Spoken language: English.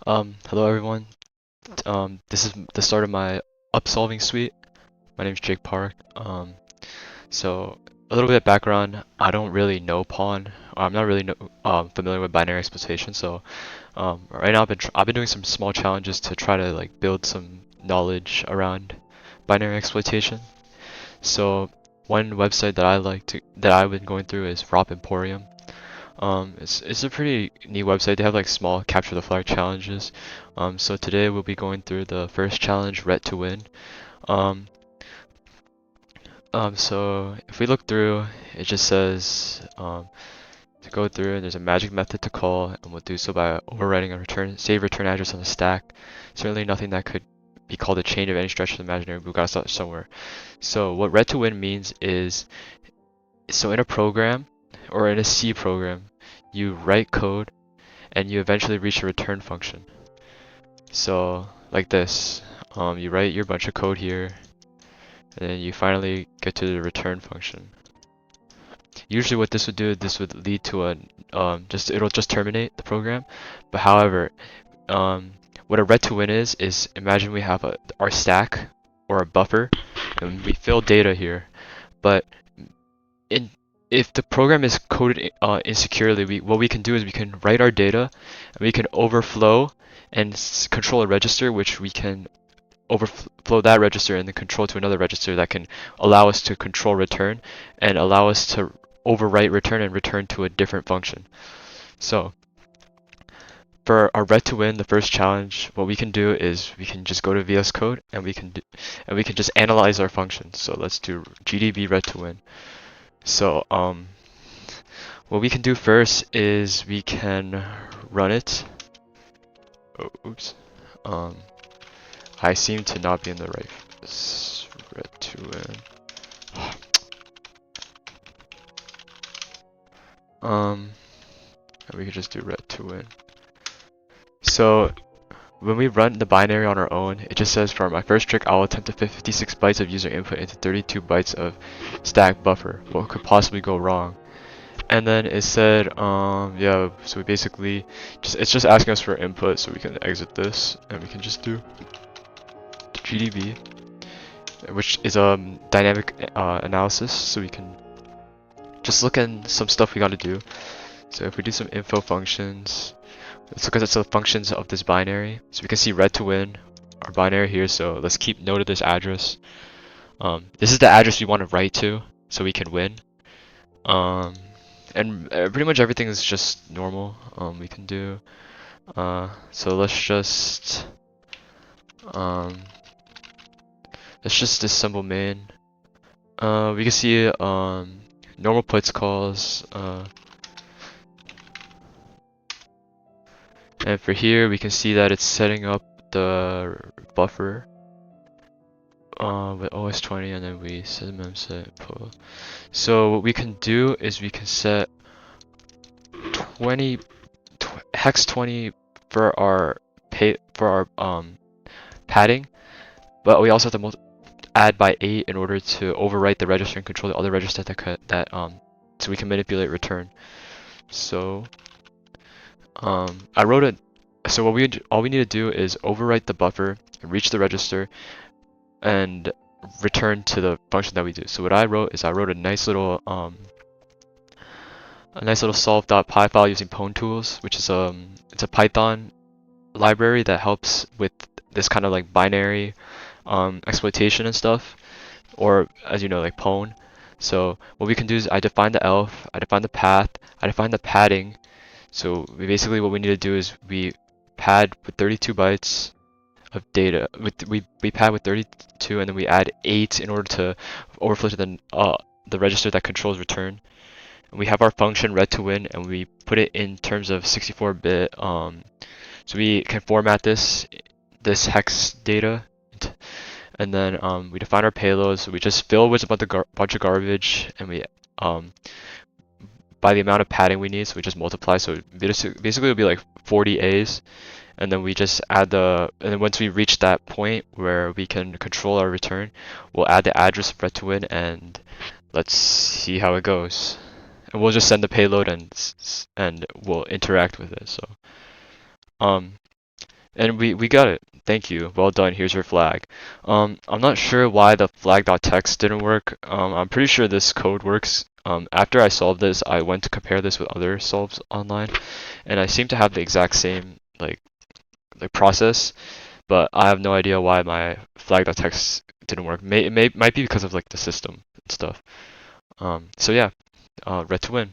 Hello everyone. This is the start of my upsolving suite. My name is Jake Park. So a little bit of background. I don't really know pawn. I'm not really familiar with binary exploitation. So right now I've been doing some small challenges to try to like build some knowledge around binary exploitation. So one website that I've been going through is ROP Emporium. It's a pretty neat website. They have like small capture the flag challenges. So today we'll be going through the first challenge, ret2win. Um, so if we look through, it just says to go through, and there's a magic method to call, and we'll do so by overwriting a save return address on the stack. Certainly nothing that could be called a chain of any stretch of the imaginary. We've got to start somewhere. So what ret2win means is, so in a program or in a C program, you write code and you eventually reach a return function. So like this, you write your bunch of code here, and then you finally get to the return function. Usually what this would do, this would lead to a, it'll just terminate the program. But however, what a ret2win is imagine we have our stack or a buffer, and we fill data here. But if the program is coded insecurely, what we can do is we can write our data, and we can overflow and control a register, which we can overflow that register and then control to another register that can allow us to control return and allow us to overwrite return and return to a different function. So for our ret2win, the first challenge, what we can do is we can just go to VS Code and we can just analyze our functions. So let's do gdb ret2win. So what we can do first is we can run it. Oh, oops. I seem to not be in the right ret2win. We could just do ret2win. So when we run the binary on our own, it just says for my first trick, I'll attempt to fit 56 bytes of user input into 32 bytes of stack buffer. What could possibly go wrong? And then it said, yeah, so we basically it's just asking us for input, so we can exit this and we can just do GDB, which is a dynamic analysis, so we can just look at some stuff we gotta do. So if we do some info functions, let's look at the functions of this binary. So we can see ret2win, our binary here, so let's keep note of this address. This is the address we want to write to, so we can win. And pretty much everything is just normal. We can do, so let's just disassemble main. We can see normal puts calls, and for here we can see that it's setting up the buffer with OS20, and then we set memset pull. So what we can do is we can set hex 20 for our padding, but we also have to add by 8 in order to overwrite the register and control the other register so we can manipulate return. So I wrote it. So all we need to do is overwrite the buffer, reach the register, and return to the function that we do. So what I wrote is I wrote a nice little solve.py file using pwn tools, which is it's a Python library that helps with this kind of like binary exploitation and stuff, or as you know, like pwn. So what we can do is I define the elf, I define the path, I define the padding. So basically what we need to do is we pad with 32 bytes of data. We pad with 32, and then we add 8 in order to overflow to the register that controls return. And we have our function ret2win, and we put it in terms of 64-bit. So we can format this hex data, and then we define our payload. So we just fill with a bunch of garbage, and we by the amount of padding we need, so we just multiply. So basically it'll be like 40 A's, and then we just add and then once we reach that point where we can control our return, we'll add the address of ret2win, and let's see how it goes. And we'll just send the payload and we'll interact with it. So And we got it. Thank you. Well done. Here's your flag. I'm not sure why the flag.txt didn't work. I'm pretty sure this code works. After I solved this, I went to compare this with other solves online, and I seem to have the exact same like process, but I have no idea why my flag.txt didn't work. Might be because of like the system and stuff. So yeah, ret2win.